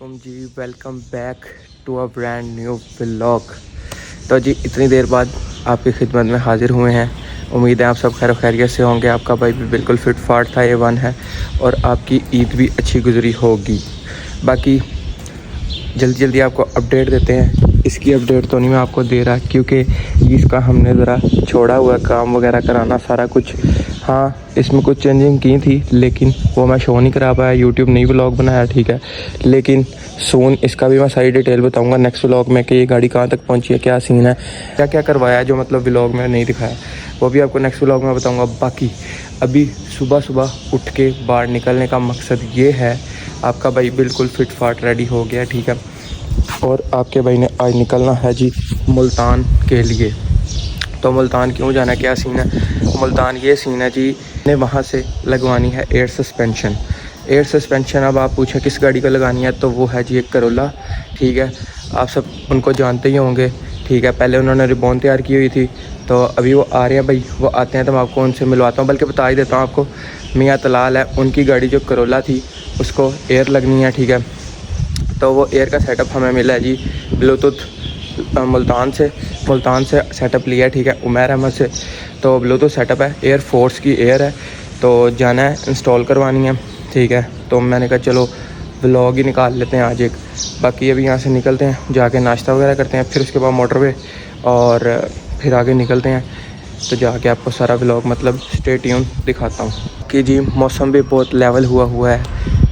वालेकुम जी, welcome back to a brand new vlog. तो जी इतनी देर बाद आपकी खिदमत में हाज़िर हुए हैं। उम्मीद है आप सब खैर खैरियत से होंगे। आपका भाई भी बिल्कुल फिट फाट था, A1 है और आपकी ईद भी अच्छी गुजरी होगी। बाकी जल्दी जल्दी आपको अपडेट देते हैं। इसकी अपडेट तो नहीं मैं आपको दे रहा क्योंकि इसका हमने ज़रा छोड़ा हुआ काम वगैरह कराना सारा कुछ। हाँ, इसमें कुछ चेंजिंग की थी लेकिन वो मैं शो नहीं करा पाया, यूट्यूब नहीं व्लॉग बनाया, ठीक है। लेकिन सून इसका भी मैं सारी डिटेल बताऊंगा नेक्स्ट व्लॉग में कि ये गाड़ी कहाँ तक पहुँची है, क्या सीन है, क्या क्या करवाया है जो मतलब व्लॉग में नहीं दिखाया, वो भी आपको नेक्स्ट व्लॉग में बताऊँगा। बाकी अभी सुबह सुबह उठ के बाहर निकलने का मकसद ये है, आपका भाई बिल्कुल फिट फाट रेडी हो गया, ठीक है। और आपके भाई ने आज निकलना है जी मुल्तान के लिए। तो मुल्तान क्यों जाना, क्या सीन है मुल्तान? ये सीन है जी, ने वहाँ से लगवानी है एयर सस्पेंशन। एयर सस्पेंशन अब आप पूछें किस गाड़ी को लगानी है, तो वो है जी एक करोला, ठीक है। आप सब उनको जानते ही होंगे, ठीक है। पहले उन्होंने रिबॉन तैयार की हुई थी, तो अभी वो आ रहे हैं भाई, वो आते हैं तो मैं आपको उनसे मिलवाता हूँ। बल्कि बता ही देता हूँ आपको, मियाँ तलाल है, उनकी गाड़ी जो करोला थी उसको एयर लगनी है, ठीक है। तो वो एयर का सेटअप हमें मिला है जी ब्लूटूथ मुल्तान से सेटअप लिया है, ठीक है, उमैर अहमद से। तो ब्लूटूथ सेटअप है, एयर फोर्स की एयर है, तो जाना है इंस्टॉल करवानी है, ठीक है। तो मैंने कहा चलो व्लॉग ही निकाल लेते हैं आज एक। बाकी अभी यहाँ से निकलते हैं, जाके नाश्ता वगैरह करते हैं, फिर उसके बाद मोटरवे और फिर आगे निकलते हैं। तो जाके आपको सारा व्लॉग मतलब स्टे ट्यून दिखाता हूँ कि जी मौसम भी बहुत लेवल हुआ है।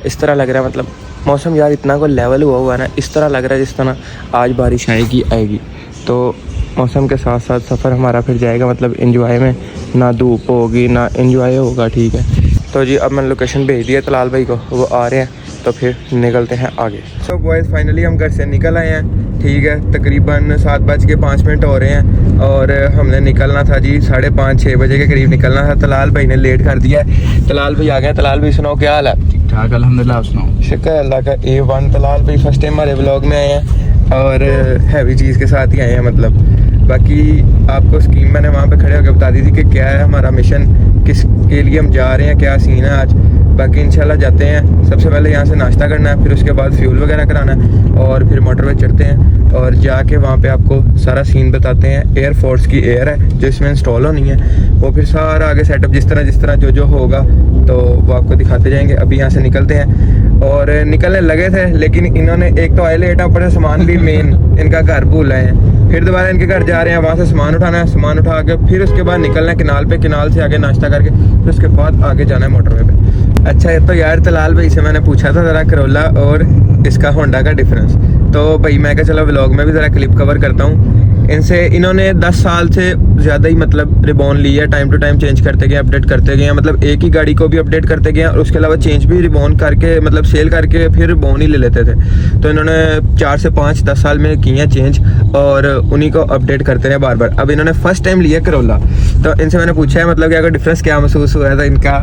इस तरह लग रहा है मतलब मौसम यार इतना को लेवल हुआ है ना, इस तरह लग रहा है जिस तरह आज बारिश आएगी। तो मौसम के साथ साथ सफ़र हमारा फिर जाएगा मतलब एंजॉय में, ना धूप होगी ना एंजॉय होगा, ठीक है। तो जी अब मैंने लोकेशन भेज दिया तलाल भाई को, वो आ रहे हैं, तो फिर निकलते हैं आगे। सो बॉयज़ फाइनली हम घर से निकल आए हैं, ठीक है। तकरीबन 7:05 हो रहे हैं और हमने निकलना था जी 5:30-6 बजे के करीब निकलना था। तलाल भाई ने लेट कर दिया है। तलाल भाई आ गए। तलाल भाई सुनाओ क्या हाल है? ठीक ठाक अल्हम्दुलिल्लाह, सुनाओ। शुक्र अल्लाह का। A1 तलाल भाई फर्स्ट टाइम हमारे व्लॉग में आए हैं और हैवी चीज़ के साथ ही आए हैं मतलब। बाकी आपको स्कीम मैंने वहाँ पे खड़े होकर बता दी थी कि क्या है हमारा मिशन, किस के लिए हम जा रहे हैं, क्या सीन है आज। बाकी इंशाल्लाह जाते हैं। सबसे पहले यहाँ से नाश्ता करना है, फिर उसके बाद फ्यूल वगैरह कराना है और फिर मोटरवे चढ़ते हैं और जाके वहाँ पे आपको सारा सीन बताते हैं। एयर फोर्स की एयर है जो इसमें इंस्टॉल होनी है, वो फिर सारा आगे सेटअप जिस तरह जो होगा तो वो आपको दिखाते जाएंगे। अभी यहाँ से निकलते हैं और निकलने लगे थे लेकिन इन्होंने एक तो आए लेट, ऊपर से सामान भी मेन इनका घर भूल आए हैं। फिर दोबारा इनके घर जा रहे हैं, वहाँ से सामान उठाना है, सामान उठा के फिर उसके बाद निकलना है किनाल पे, किनाल से आगे नाश्ता करके फिर उसके बाद आगे जाना है मोटरवे पे। अच्छा तो यार तलाल भाई से मैंने पूछा था ज़रा करोला और इसका होंडा का डिफरेंस, तो भाई मैं कहा चलो व्लॉग में भी ज़रा क्लिप कवर करता हूँ इनसे। इन्होंने 10 साल से ज़्यादा ही मतलब रिबॉन ली है, टाइम टू टाइम चेंज करते गए, अपडेट करते गए, मतलब एक ही गाड़ी को भी अपडेट करते गए और उसके अलावा चेंज भी रिबॉन करके मतलब सेल करके फिर रिबॉन ही ले लेते थे। तो इन्होंने 4 से 5-10 साल में की है चेंज और उन्हीं को अपडेट करते रहे बार बार। अब इन्होंने फर्स्ट टाइम लिया करोला, तो इनसे मैंने पूछा है मतलब क्या कोई डिफरेंस क्या महसूस हुआ था इनका,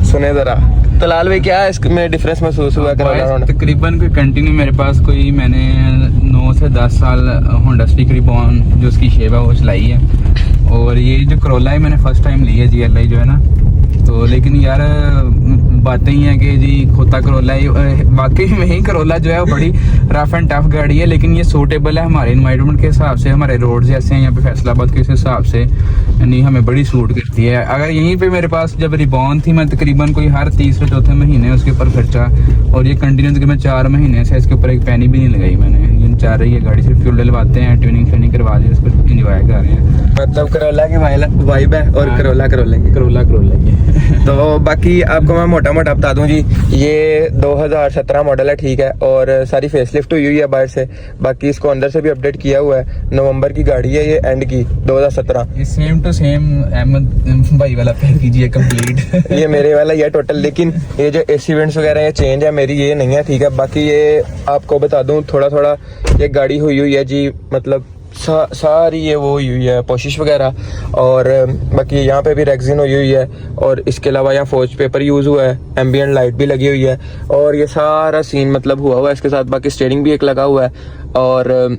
सुने ज़रा। तलाल भाई क्या इसमें डिफरेंस महसूस हुआ करोला? तकरीबन कोई कंटिन्यू मेरे पास कोई मैंने 9 से 10 साल होंडा स्टिक रिबॉन जो उसकी शेप है वो चलाई है। और ये जो करोला है मैंने फर्स्ट टाइम ली है GLI जो है ना। तो लेकिन यार बातें ही हैं कि जी खोता करोला वाकई में ही करोला जो है वो बड़ी रफ एंड टफ गाड़ी है, लेकिन ये सूटेबल है हमारे इन्वायरमेंट के हिसाब से, हमारे रोड्स जैसे हैं यहाँ पे फैसलाबाद के हिसाब से, यानी हमें बड़ी सूट करती है। अगर यहीं पे मेरे पास जब रिबॉन थी मैं तकरीबन कोई हर 3-4 महीने उसके ऊपर खर्चा, और ये कंटिन्यू तकरीबन 4 महीने से इसके ऊपर एक पैनी भी नहीं लगाई मैंने। ये चाह रही है गाड़ी सिर्फ फ्यूल डलवाते हैं, ट्यूनिंग श्यूनिंग करवा दी, उसको इंजॉय कर रहे हैं। मतलब करोला की वाइब है और करोला की तो बाकी आपको मैं मोटा बता दूं जी, ये 2017 मॉडल है, ठीक है, और सारी फेसलिफ्ट हुई है बाहर से। बाकी इसको अंदर से भी अपडेट किया हुआ है। नवंबर की गाड़ी है ये, एंड की 2017। ये सेम टू सेम अहमद भाई वाला पैकेज है कंप्लीट। ये मेरे वाला ये टोटल, लेकिन ये जो AC वेंट्स वगैरह ये चेंज है, मेरी ये नहीं है, ठीक है। बाकी ये आपको बता दूं थोड़ा ये गाड़ी हुई है जी मतलब सारी ये वो हुई है पोशिश वगैरह, और बाकी यहाँ पे भी रेक्सिन हुई है, और इसके अलावा यहाँ फोज पेपर यूज़ हुआ है, एम्बियंट लाइट भी लगी हुई है, और ये सारा सीन मतलब हुआ है इसके साथ। बाकी स्टीयरिंग भी एक लगा हुआ है और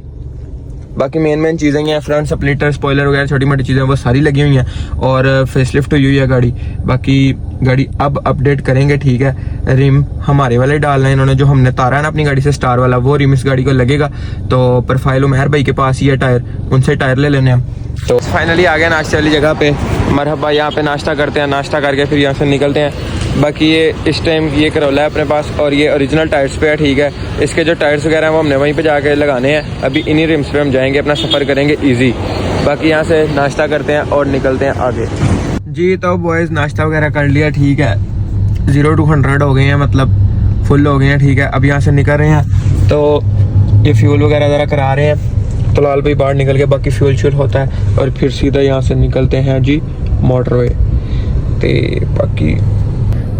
बाकी मेन चीज़ें हैं, फ्रंट स्प्लिटर, स्पॉइलर वगैरह छोटी मोटी चीज़ें वो सारी लगी हुई हैं और फेसलिफ्ट हुई है गाड़ी। बाकी गाड़ी अब अपडेट करेंगे, ठीक है। रिम हमारे वाले डालना है इन्होंने, जो हमने तारा है ना अपनी गाड़ी से स्टार वाला, वो रिम इस गाड़ी को लगेगा। तो प्रोफाइल उमैर भाई के पास ही है टायर, उनसे टायर ले लेने हम। तो फाइनली आ गया नाश्ते वाली जगह पे। मरहबा, यहाँ पे नाश्ता करते हैं, नाश्ता करके फिर यहाँ से निकलते हैं। बाकी ये इस टाइम ये करोला है अपने पास और ये ओरिजिनल टायर्स पे है, ठीक है। इसके जो टायर्स वगैरह हैं वो हमने वहीं पे जाके लगाने हैं। अभी इन्हीं रिम्स पे हम जाएंगे, अपना सफ़र करेंगे ईजी। बाकी यहाँ से नाश्ता करते हैं और निकलते हैं आगे जी। तो बॉयज़ नाश्ता वगैरह कर लिया, ठीक है। 0 to 100 हो गए हैं, मतलब फुल हो गए हैं, ठीक है। अब यहाँ से निकल रहे हैं तो ये फ्यूल वगैरह ज़रा करा रहे हैं। तो लाल भाई बाहर निकल के बाकी फ्यूल श्यूल होता है और फिर सीधा यहाँ से निकलते हैं जी मोटरवे। तो बाकी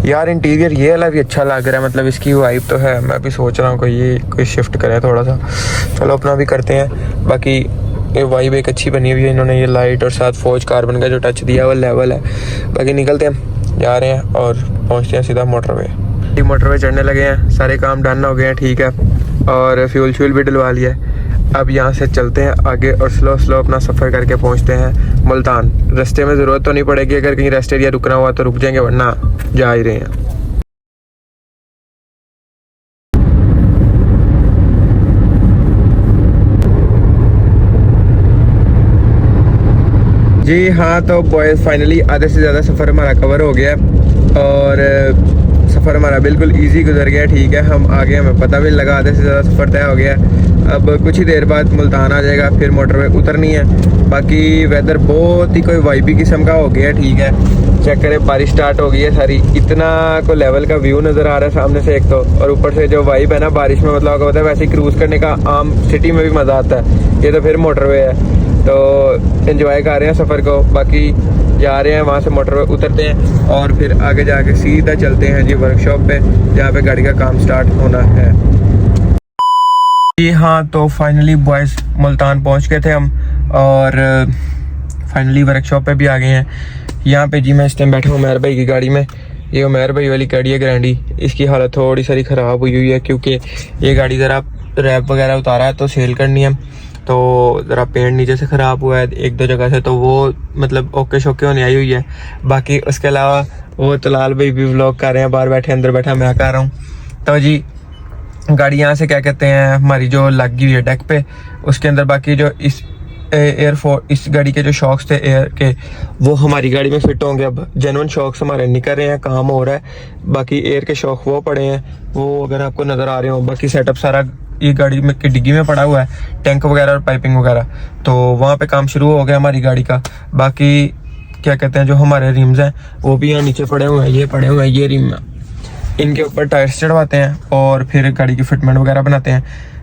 यार इंटीरियर ये वाला भी अच्छा लग रहा है, मतलब इसकी वाइब तो है। मैं भी सोच रहा हूँ कि ये कोई शिफ्ट करें थोड़ा सा, चलो अपना भी करते हैं। बाकी ये वाइब एक अच्छी बनी हुई है, इन्होंने ये लाइट और साथ फौज कार्बन का जो टच दिया वो लेवल है। बाकी निकलते हैं, जा रहे हैं और पहुँचते हैं सीधा मोटरवे। मोटरवे चढ़ने लगे हैं, सारे काम डन हो गए हैं, ठीक है। और फ्यूल श्यूल भी डलवा लिया है। अब यहाँ से चलते हैं आगे और स्लो अपना सफ़र करके पहुँचते हैं मुल्तान। रास्ते में ज़रूरत तो नहीं पड़ेगी, अगर कहीं रेस्ट एरिया रुकना हुआ तो रुक जाएंगे, वरना जा ही रहे हैं। जी हाँ, तो बॉयज़ फाइनली आधे से ज़्यादा सफ़र हमारा कवर हो गया और सफ़र हमारा बिल्कुल इजी गुजर गया, ठीक है। हम आगे हमें पता भी लगा, आधे से ज़्यादा सफ़र तय हो गया। अब कुछ ही देर बाद मुल्तान आ जाएगा, फिर मोटरवे उतरनी है। बाकी वेदर बहुत ही कोई वाइबी किस्म का हो गया, ठीक है। चेक करें, बारिश स्टार्ट हो गई है सारी, इतना को लेवल का व्यू नज़र आ रहा है सामने से एक तो, और ऊपर से जो वाइब है ना बारिश में, मतलब आपको पता है वैसे ही क्रूज़ करने का आम सिटी में भी मज़ा आता है, ये तो फिर मोटरवे है। तो एंजॉय कर रहे हैं सफ़र को। बाकी जा रहे हैं वहाँ से मोटरवे उतरते हैं और फिर आगे जाके सीधा चलते हैं जी वर्कशॉप पे, जहाँ पे गाड़ी का काम स्टार्ट होना है जी। हाँ, तो फाइनली बॉयज़ मुल्तान पहुँच गए थे हम और फाइनली वर्कशॉप पे भी आ गए हैं। यहाँ पे जी मैं इस टाइम बैठा हूँ उमैर भाई की गाड़ी में। ये उमैर भाई वाली गाड़ी है ग्रैंडी, इसकी हालत थोड़ी सारी ख़राब हुई है क्योंकि ये गाड़ी ज़रा रैप वगैरह उतारा है तो सेल करनी है, तो ज़रा पेंट नीचे से ख़राब हुआ है एक दो जगह से, तो वो मतलब ओके शोके होने आई हुई है। बाकी उसके अलावा वो तलाल भाई भी व्लॉग कर रहे हैं, बाहर बैठे, अंदर बैठा मैं कर रहा हूँ। तो जी गाड़ी यहाँ से क्या कहते हैं हमारी जो लगी हुई है डेक पे, उसके अंदर बाकी जो इस इस गाड़ी के जो शॉक्स थे एयर के, वो हमारी गाड़ी में फिट होंगे। अब जेन्युइन शॉक्स हमारे निकल रहे हैं, काम हो रहा है। बाकी एयर के शॉक वो पड़े हैं, वो अगर आपको नज़र आ रहे हो। बाकी सेटअप सारा ये गाड़ी में की डिग्गी में पड़ा हुआ है, टैंक वगैरह और पाइपिंग वगैरह, तो वहाँ पे काम शुरू हो गया हमारी गाड़ी का। बाकी क्या कहते हैं जो हमारे रिम्स हैं वो भी यहाँ नीचे पड़े हुए हैं, ये पड़े हुए हैं ये रिम, इनके ऊपर टायर्स चढ़वाते हैं और फिर गाड़ी की फिटमेंट वगैरह बनाते हैं।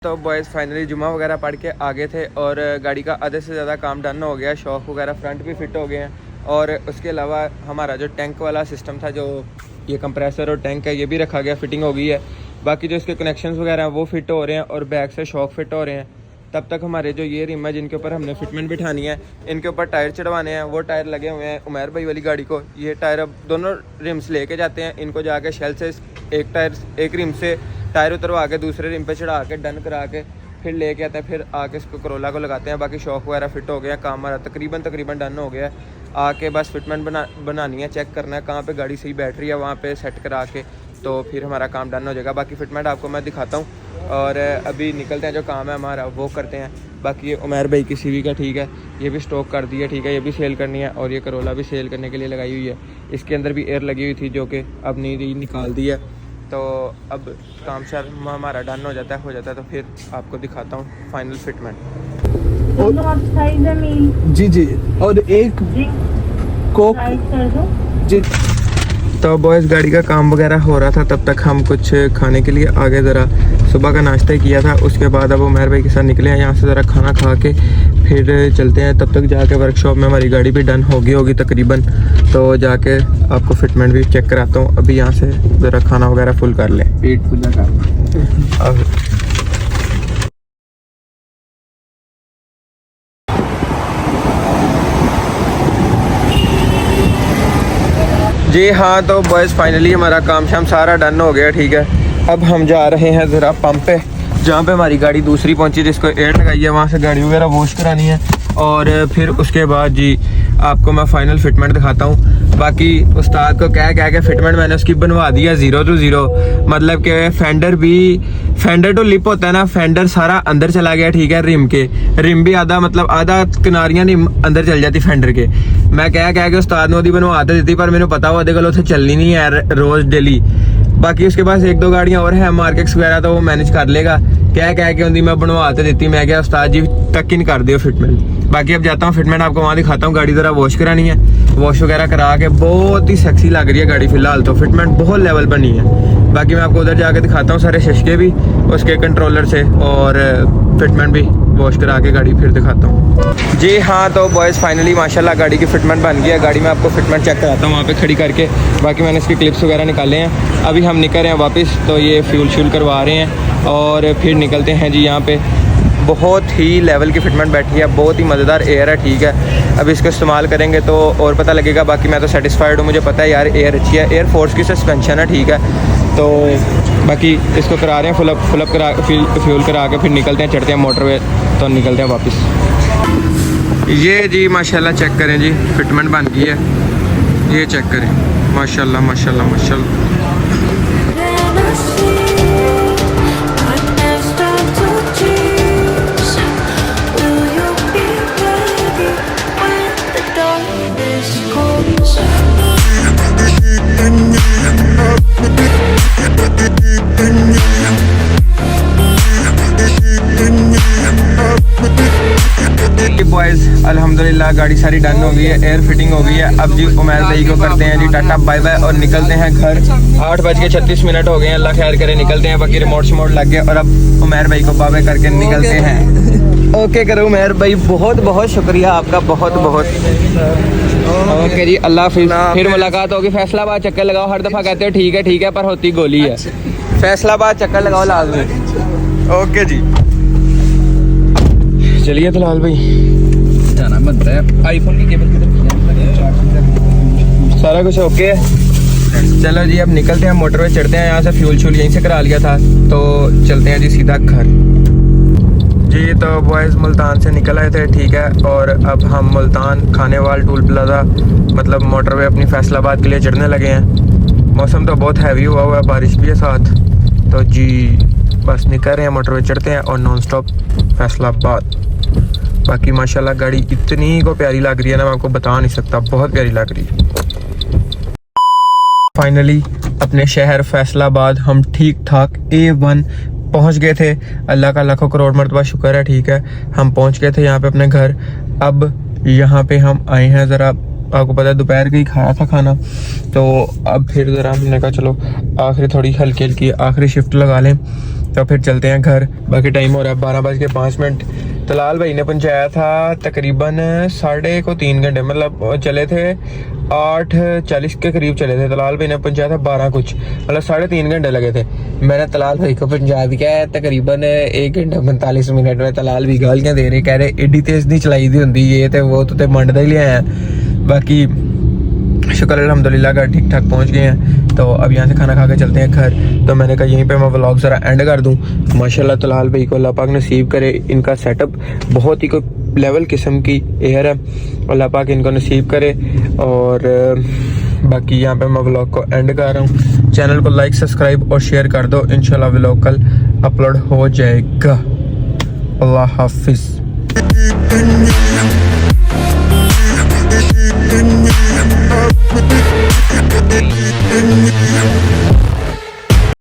तो बॉयज़ फाइनली जुमा वगैरह पढ़ के आगे थे और गाड़ी का आधे से ज़्यादा काम डन हो गया, शॉक वगैरह फ्रंट भी फिट हो गए हैं। और उसके अलावा हमारा जो टैंक वाला सिस्टम था, जो ये कंप्रेसर और टैंक है, ये भी रखा गया, फिटिंग हो गई है। बाकी जो इसके कनेक्शंस वगैरह हैं वो फिट हो रहे हैं और बैक से शॉक फिट हो रहे हैं। तब तक हमारे जो ये रिम है जिनके ऊपर हमने फिटमेंट बिठानी है, इनके ऊपर टायर चढ़वाने हैं, वो टायर लगे हुए हैं उमैर भाई वाली गाड़ी को। ये टायर अब दोनों रिम्स लेके जाते हैं, इनको जाके शेल से एक रिम से टायर उतरवा के दूसरे रिम पे चढ़ा के डन करा के फिर लेके आते हैं, फिर आके इसको करोला को लगाते हैं। बाकी शॉक वगैरह फिट हो गया, काम हमारा तकरीबन डन हो गया है। आके बस फिटमेंट बनानी है, चेक करना है कहाँ पे गाड़ी सही बैटरी है, वहाँ पे सेट करा के तो फिर हमारा काम डन हो जाएगा। बाकी फिटमेंट आपको मैं दिखाता हूँ और अभी निकलते हैं, जो काम है हमारा वो करते हैं। बाकी ये उमैर भाई की सीवी का, ठीक है, ये भी स्टॉक कर दिया, ठीक है, ये भी सेल करनी है और ये करोला भी सेल करने के लिए लगाई हुई है। इसके अंदर भी एयर लगी हुई थी जो कि अब नहीं निकाल दी है। तो अब काम शायद हमारा डन हो जाता है तो फिर आपको दिखाता हूँ फाइनल फिटमेंट। जी जी, और एक कोक जी। तो बॉयज़ गाड़ी का काम वगैरह हो रहा था, तब तक हम कुछ खाने के लिए आगे ज़रा सुबह का नाश्ता ही किया था। उसके बाद अब उमैर भाई के साथ निकले हैं यहाँ से, ज़रा खाना खा के फिर चलते हैं। तब तक जाके वर्कशॉप में हमारी गाड़ी भी डन होगी तकरीबन, तो जाके आपको फिटमेंट भी चेक कराता हूँ। अभी यहाँ से ज़रा खाना वगैरह फुल कर लें, पेट फुला कर। जी हाँ, तो बॉयज़ फाइनली हमारा काम शाम सारा डन हो गया, ठीक है। अब हम जा रहे हैं ज़रा पंप पे, जहाँ पे हमारी गाड़ी दूसरी पहुँची जिसको एयर लगाई है, वहाँ से गाड़ी वगैरह वॉश करानी है और फिर उसके बाद जी आपको मैं फ़ाइनल फिटमेंट दिखाता हूँ। बाकी उस्ताद को कह के फिटमेंट मैंने उसकी बनवा दी है 0 to 0, मतलब कि फेंडर टू लिप होता है ना, फेंडर सारा अंदर चला गया, ठीक है। रिम भी आधा, मतलब आधा किनारियां नहीं अंदर चल जाती फेंडर के। मैं कह के उस्ताद ने ओदी बनवा तो दी, पर मैंने पता वो को उसे चलनी नहीं है रोज़ डेली। बाकी उसके पास 1-2 गाड़ियाँ और हैं मार्केट्स वगैरह, तो वो मैनेज कर लेगा। कह के उनकी मैं बनवा तो दी। मैं क्या उस्ताद जी तक इन कर दियो फिटमेंट। बाकी अब जाता हूँ फिटमेंट आपको वहाँ दिखाता हूँ। गाड़ी ज़रा वॉश करानी है, वॉश वगैरह करा के बहुत ही सेक्सी लग रही है गाड़ी फिलहाल, तो फिटमेंट बहुत लेवल बनी है। बाकी मैं आपको उधर जाके दिखाता हूँ सारे शशके भी उसके कंट्रोलर से, और फिटमेंट भी वॉश करा के गाड़ी फिर दिखाता हूँ। जी हाँ, तो बॉयज़ फाइनली माशाल्लाह गाड़ी की फिटमेंट बन गई है। गाड़ी में आपको फिटमेंट चेक कराता हूँ वहाँ पे खड़ी करके। बाकी मैंने इसके क्लिप्स वगैरह निकाले हैं। अभी हम निकल रहे हैं वापस, तो ये फ्यूल करवा रहे हैं और फिर निकलते हैं जी। यहाँ पे बहुत ही लेवल की फिटमेंट बैठी है, बहुत ही मज़ेदार एयर है, ठीक है। अब इसको इस्तेमाल करेंगे तो और पता लगेगा। बाकी मैं तो सेटिस्फाइड हूँ, मुझे पता है यार एयर अच्छी है, एयर फोर्स की सस्पेंशन है, ठीक है। तो बाकी इसको करा रहे हैं फुल अप करा फ्यूल करा के फिर निकलते हैं, चढ़ते हैं मोटरवे, तो निकलते हैं वापस। ये जी माशाल्लाह चेक करें जी, फिटमेंट बन गई है, ये चेक करें माशाल्लाह माशाल्लाह माशाल्लाह। बॉयज़ अल्हम्दुलिल्लाह गाड़ी सारी डन हो गई है, एयर फिटिंग हो गई है। अब जी उमैर भाई को करते हैं जी टाटा बाय बाय और निकलते हैं घर। 8:36 हो गए हैं, अल्लाह खैर करे, निकलते हैं। बाकी रिमोट शमोट लग गया और अब उमैर भाई को बाय करके निकलते हैं। ओके करो उमैर भाई, बहुत बहुत शुक्रिया आपका, बहुत बहुत। ओके जी, अल्लाह हाफिज़, फिर मुलाकात होगी। फैसलाबाद चक्कर लगाओ, हर दफ़ा कहते हो ठीक है पर होती गोली है। फैसलाबाद चक्कर लगाओ लाजमी। ओके जी, चलिए तलाल भाई, जाना बनता है। आईफोन की केबल सारा कुछ ओके है। चलो जी अब निकलते हैं, मोटरवे चढ़ते हैं। यहाँ से फ्यूल यहीं से करा लिया था, तो चलते हैं जी सीधा घर। जी तो बॉयज़ मुल्तान से निकल आए थे, ठीक है। और अब हम मुल्तान खानेवाल टूल प्लाजा मतलब मोटरवे अपनी फैसलाबाद के लिए चढ़ने लगे हैं। मौसम तो बहुत हैवी हुआ है, बारिश भी है साथ, तो जी बस निकल रहे हैं, मोटरवे चढ़ते हैं और नॉन स्टॉप फैसलाबाद। बाकी माशाल्लाह गाड़ी इतनी को प्यारी लग रही है ना, मैं आपको बता नहीं सकता, बहुत प्यारी लग रही है। फाइनली अपने शहर फैसलाबाद हम ठीक ठाक A1 पहुंच गए थे। अल्लाह का लाखों करोड़ मरतबा शुक्र है, ठीक है। हम पहुंच गए थे यहाँ पे अपने घर। अब यहाँ पे हम आए हैं, ज़रा आपको पता है दोपहर का ही खाया था खाना, तो अब फिर ज़रा हमने कहा चलो आखिरी थोड़ी हल्की हल्की आखिरी शिफ्ट लगा लें, तो फिर चलते हैं घर। बाकी टाइम हो रहा है 12:05। तलाल भाई ने पहुँचाया था तकरीबन 3:30 घंटे, मतलब चले थे 8:40 के करीब चले थे। तलाल भाई ने पहुँचाया था 12 कुछ, मतलब 3.5 घंटे लगे थे। मैंने तलाल भाई को पहुँचा भी क्या है तकरीबन 1 घंटा 45 मिनट में। तलाल भी गालियाँ दे रहे, कह रहे एडी तेज नहीं चलाई दी होंगी, ये तो वो तो मंडदा ही ले आया। बाकी शुक्र अल्हम्दुलिल्लाह घर ठीक ठाक पहुंच गए हैं, तो अब यहाँ से खाना खा के चलते हैं घर। तो मैंने कहा यहीं पे मैं व्लॉग ज़रा एंड कर दूँ। माशाल्लाह तलाल भाई को अल्लाह पाक नसीब करे, इनका सेटअप बहुत ही कोई लेवल किस्म की एयर है, अल्लाह पाक इनको नसीब करे। और बाकी यहाँ पे मैं व्लॉग को एंड कर रहा हूँ। चैनल को लाइक सब्सक्राइब और शेयर कर दो, इंशाल्लाह व्लॉग कल अपलोड हो जाएगा। अल्लाह हाफिज़।